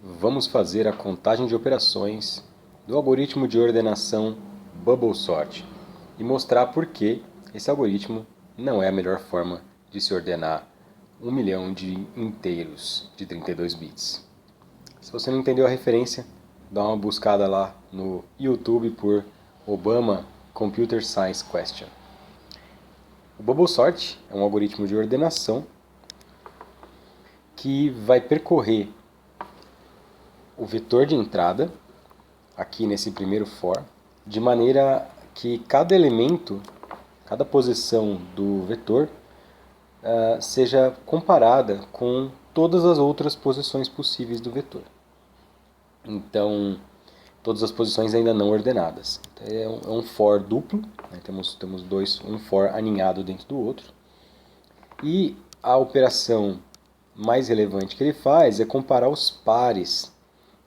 Vamos fazer a contagem de operações do algoritmo de ordenação Bubble Sort e mostrar por que esse algoritmo não é a melhor forma de se ordenar 1 milhão de inteiros de 32 bits. Se você não entendeu a referência, dá uma buscada lá no YouTube por Obama Computer Science Question. O Bubble Sort é um algoritmo de ordenação que vai percorrer o vetor de entrada, aqui nesse primeiro for, de maneira que cada elemento, cada posição do vetor, seja comparada com todas as outras posições possíveis do vetor. Então, todas as posições ainda não ordenadas. Então, é um for duplo, né? temos um for aninhado dentro do outro. E a operação mais relevante que ele faz é comparar os pares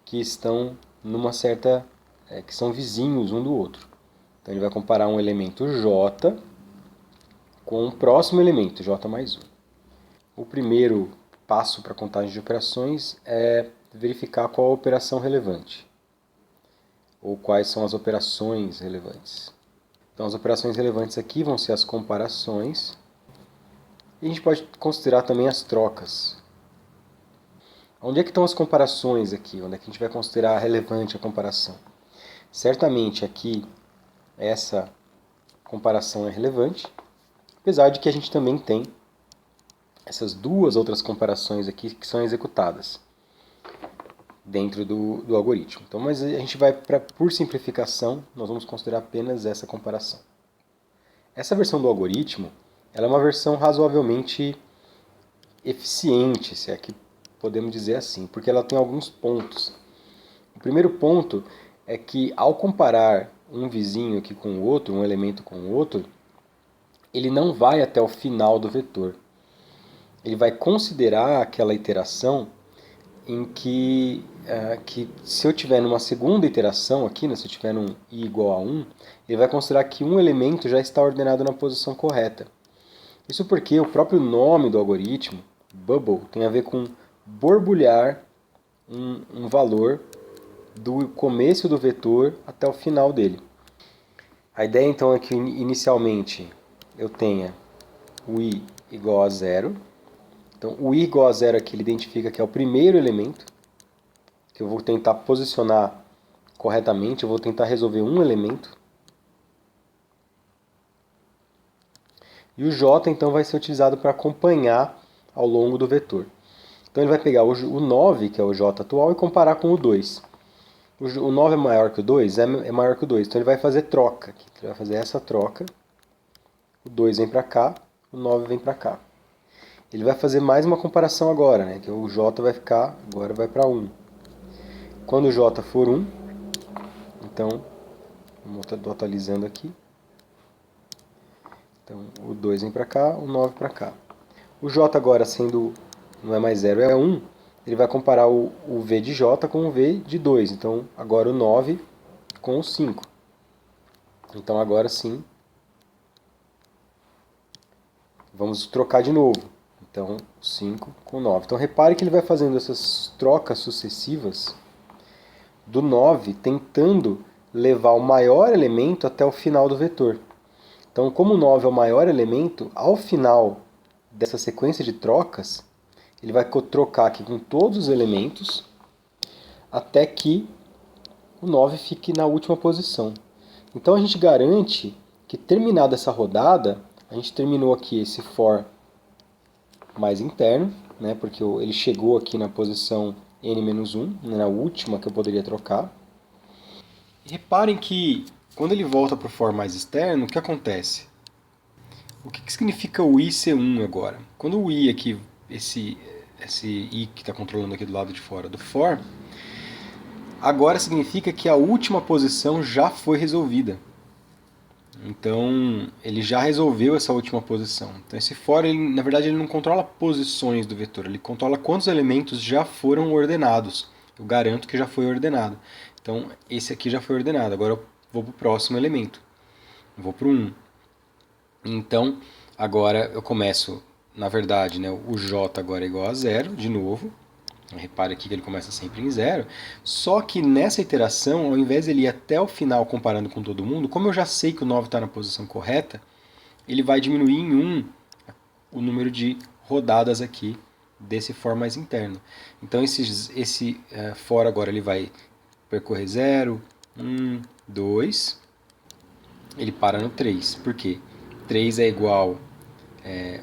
que estão numa certa... que são vizinhos um do outro. Então ele vai comparar um elemento J com o próximo elemento, J mais 1. O primeiro passo para a contagem de operações é verificar qual a operação relevante, ou quais são as operações relevantes. Então as operações relevantes aqui vão ser as comparações, e a gente pode considerar também as trocas. Onde é que estão as comparações aqui? Onde é que a gente vai considerar relevante a comparação? Certamente aqui essa comparação é relevante, apesar de que a gente também tem essas duas outras comparações aqui que são executadas dentro do algoritmo. Então, mas a gente vai, por simplificação, nós vamos considerar apenas essa comparação. Essa versão do algoritmo ela é uma versão razoavelmente eficiente, se é que podemos dizer assim, porque ela tem alguns pontos. O primeiro ponto é que ao comparar um vizinho aqui com o outro, um elemento com o outro, ele não vai até o final do vetor. Ele vai considerar aquela iteração em que se eu tiver numa segunda iteração aqui, né, se eu tiver num i igual a 1, ele vai considerar que um elemento já está ordenado na posição correta. Isso porque o próprio nome do algoritmo, bubble, tem a ver com borbulhar um valor do começo do vetor até o final dele. A ideia então é que inicialmente eu tenha o i igual a 0. Então o i igual a 0 aqui ele identifica que é o primeiro elemento, que eu vou tentar posicionar corretamente, eu vou tentar resolver um elemento. E o j então vai ser utilizado para acompanhar ao longo do vetor. Então ele vai pegar o 9, que é o j atual, e comparar com o 2. O 9 é maior que o 2? É maior que o 2. Então ele vai fazer troca. Ele vai fazer essa troca. O 2 vem para cá, o 9 vem para cá. Ele vai fazer mais uma comparação agora, né? Que o j vai ficar, agora vai para 1. Quando o j for 1, então, estou atualizando aqui. Então o 2 vem para cá, o 9 para cá. O j agora sendo, não é mais 0, é 1, ele vai comparar o v de j com o v de 2. Então agora o 9 com o 5. Então agora sim, vamos trocar de novo. Então 5 com 9. Então repare que ele vai fazendo essas trocas sucessivas do 9, tentando levar o maior elemento até o final do vetor. Então, como o 9 é o maior elemento, ao final dessa sequência de trocas, ele vai trocar aqui com todos os elementos até que o 9 fique na última posição. Então a gente garante que, terminada essa rodada, a gente terminou aqui esse for mais interno, né, porque ele chegou aqui na posição n-1, na última que eu poderia trocar. E reparem que quando ele volta para o for mais externo, o que acontece? O que significa o i ser 1 agora? Quando o i aqui, esse i que está controlando aqui do lado de fora do for, agora significa que a última posição já foi resolvida. Então, ele já resolveu essa última posição. Então, esse for, na verdade, ele não controla posições do vetor, ele controla quantos elementos já foram ordenados. Eu garanto que já foi ordenado. Então, esse aqui já foi ordenado. Agora eu vou para o próximo elemento. Eu vou para o 1. Então, agora eu começo, na verdade, né, o j agora é igual a 0, de novo. Repare aqui que ele começa sempre em 0. Só que nessa iteração, ao invés de ele ir até o final comparando com todo mundo, como eu já sei que o 9 está na posição correta, ele vai diminuir em 1 o número de rodadas aqui desse for mais interno. Então esse for agora ele vai percorrer 0, 1, 2, ele para no 3. Por quê? 3 é igual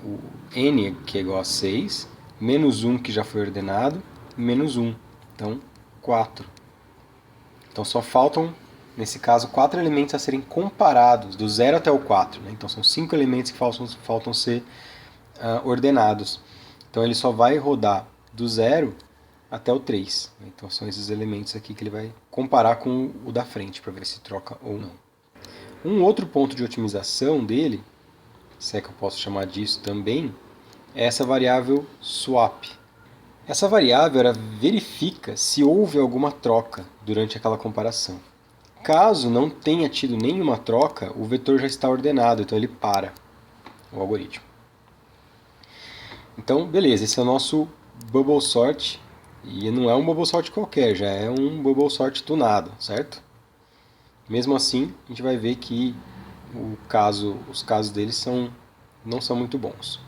o n, que é igual a 6, menos 1 que já foi ordenado, menos 1. Então, 4. Então só faltam, nesse caso, 4 elementos a serem comparados, do 0 até o 4. Né? Então são 5 elementos que faltam ser ordenados. Então ele só vai rodar do 0 até o 3. Então são esses elementos aqui que ele vai comparar com o da frente, para ver se troca ou não. Um outro ponto de otimização dele, se é que eu posso chamar disso também, é essa variável swap. Essa variável ela verifica se houve alguma troca durante aquela comparação. Caso não tenha tido nenhuma troca, o vetor já está ordenado, então ele para o algoritmo. Então, beleza, esse é o nosso bubble sort, e não é um bubble sort qualquer, já é um bubble sort tunado, certo? Mesmo assim, a gente vai ver que os casos deles não são muito bons.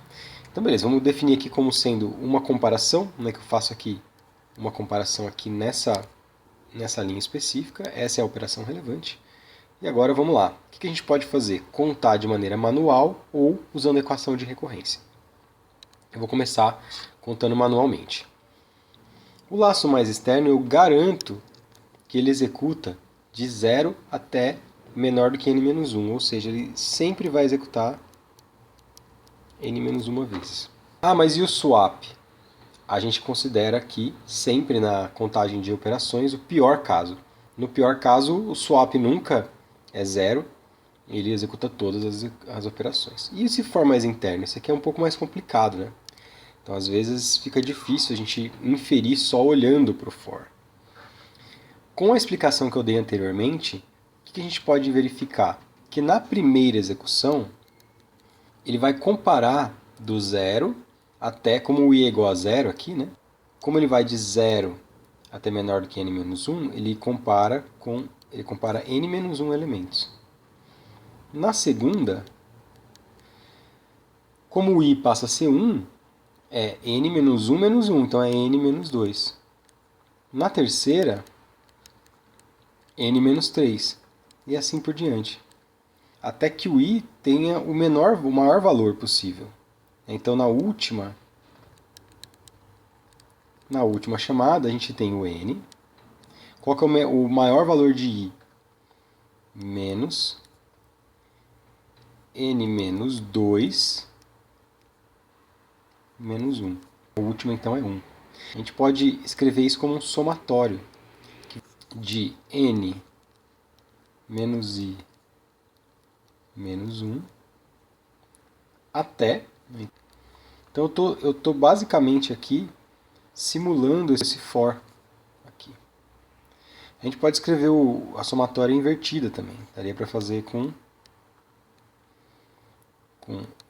Então, beleza, vamos definir aqui como sendo uma comparação, né, que eu faço aqui, uma comparação aqui nessa linha específica, essa é a operação relevante. E agora vamos lá, o que a gente pode fazer? Contar de maneira manual ou usando a equação de recorrência. Eu vou começar contando manualmente. O laço mais externo eu garanto que ele executa de 0 até menor do que n-1, ou seja, ele sempre vai executar n-1 vezes. Ah, mas e o swap? A gente considera aqui, sempre na contagem de operações, o pior caso. No pior caso, o swap nunca é 0, ele executa todas as operações. E se for mais interno? Isso aqui é um pouco mais complicado, né? Então, às vezes, fica difícil a gente inferir só olhando para o for. Com a explicação que eu dei anteriormente, o que a gente pode verificar? Que na primeira execução, ele vai comparar do 0 até, como o i é igual a 0 aqui, né? Como ele vai de 0 até menor do que n-1, ele compara n-1 elementos. Na segunda, como o i passa a ser 1, é n-1 menos 1, então é n-2. Na terceira, n-3. E assim por diante. Até que o i tenha o maior valor possível. Então na última chamada a gente tem o n. Qual que é o maior valor de i? Menos n menos 2 menos 1. O último então é 1. A gente pode escrever isso como um somatório de n menos i menos 1 até... Então eu estou basicamente aqui simulando esse for aqui. A gente pode escrever a somatória invertida também. Daria para fazer com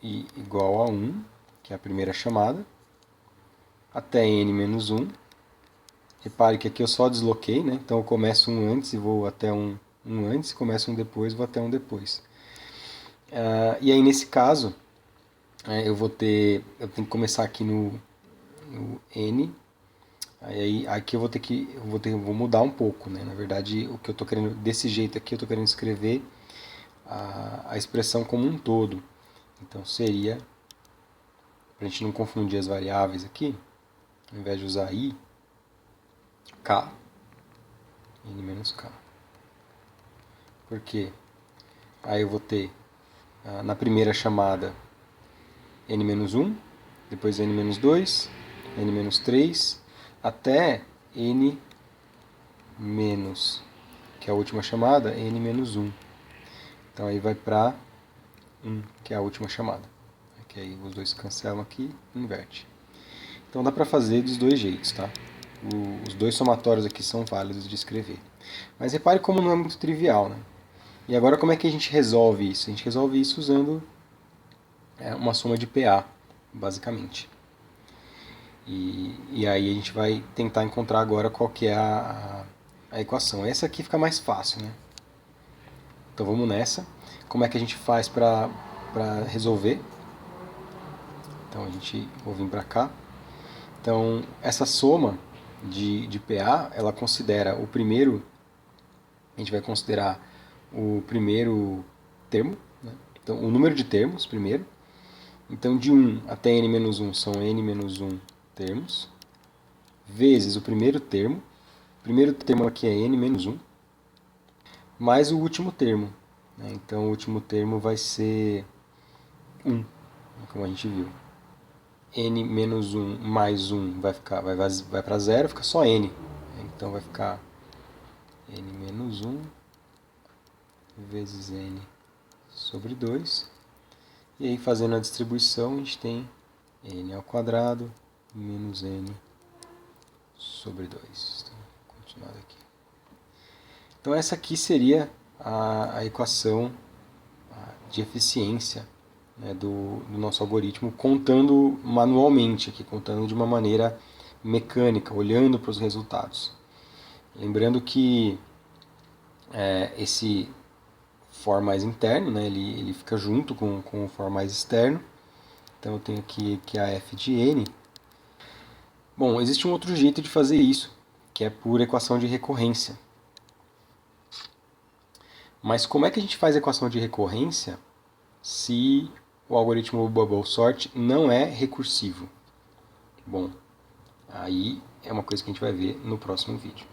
i igual a 1, que é a primeira chamada, até n menos 1. Repare que aqui eu só desloquei, né? Então eu começo um antes e vou até um antes, começo um depois e vou até um depois. E aí nesse caso, eu tenho que começar aqui no n. Aí aqui eu vou mudar um pouco, né? Na verdade, o que eu estou querendo desse jeito aqui, eu estou querendo escrever a expressão como um todo. Então seria, para a gente não confundir as variáveis aqui, ao invés de usar i, k, n menos k. Por quê? Aí eu vou ter na primeira chamada n menos 1, depois n menos 2, n menos 3, até n menos, que é a última chamada, n menos 1. Então aí vai para 1, que é a última chamada. Que aí os dois cancelam aqui e inverte. Então dá para fazer dos dois jeitos, tá? Os dois somatórios aqui são válidos de escrever. Mas repare como não é muito trivial, né? E agora como é que a gente resolve isso? A gente resolve isso usando uma soma de PA, basicamente. E aí a gente vai tentar encontrar agora qual que é a equação. Essa aqui fica mais fácil, né? Então vamos nessa. Como é que a gente faz para resolver? Então vou vir para cá. Então essa soma de PA, ela considera o primeiro, a gente vai considerar o primeiro termo, né? Então o número de termos primeiro. Então de 1 até n-1 são n-1 termos, vezes o primeiro termo. O primeiro termo aqui é n-1, mais o último termo, né? Então o último termo vai ser 1, como a gente viu. n-1 mais 1 vai para 0, fica só n. Então vai ficar n-1 vezes n sobre 2. E aí fazendo a distribuição a gente tem n ao quadrado menos n sobre 2. Então, vou continuar aqui. Então essa aqui seria a equação de eficiência, né, do nosso algoritmo, contando manualmente, aqui, contando de uma maneira mecânica, olhando para os resultados. Lembrando que esse for mais interno, né, ele fica junto com o for mais externo. Então eu tenho aqui que a f de n. Bom, existe um outro jeito de fazer isso, que é por equação de recorrência. Mas como é que a gente faz a equação de recorrência se o algoritmo Bubble Sort não é recursivo? Bom, aí é uma coisa que a gente vai ver no próximo vídeo.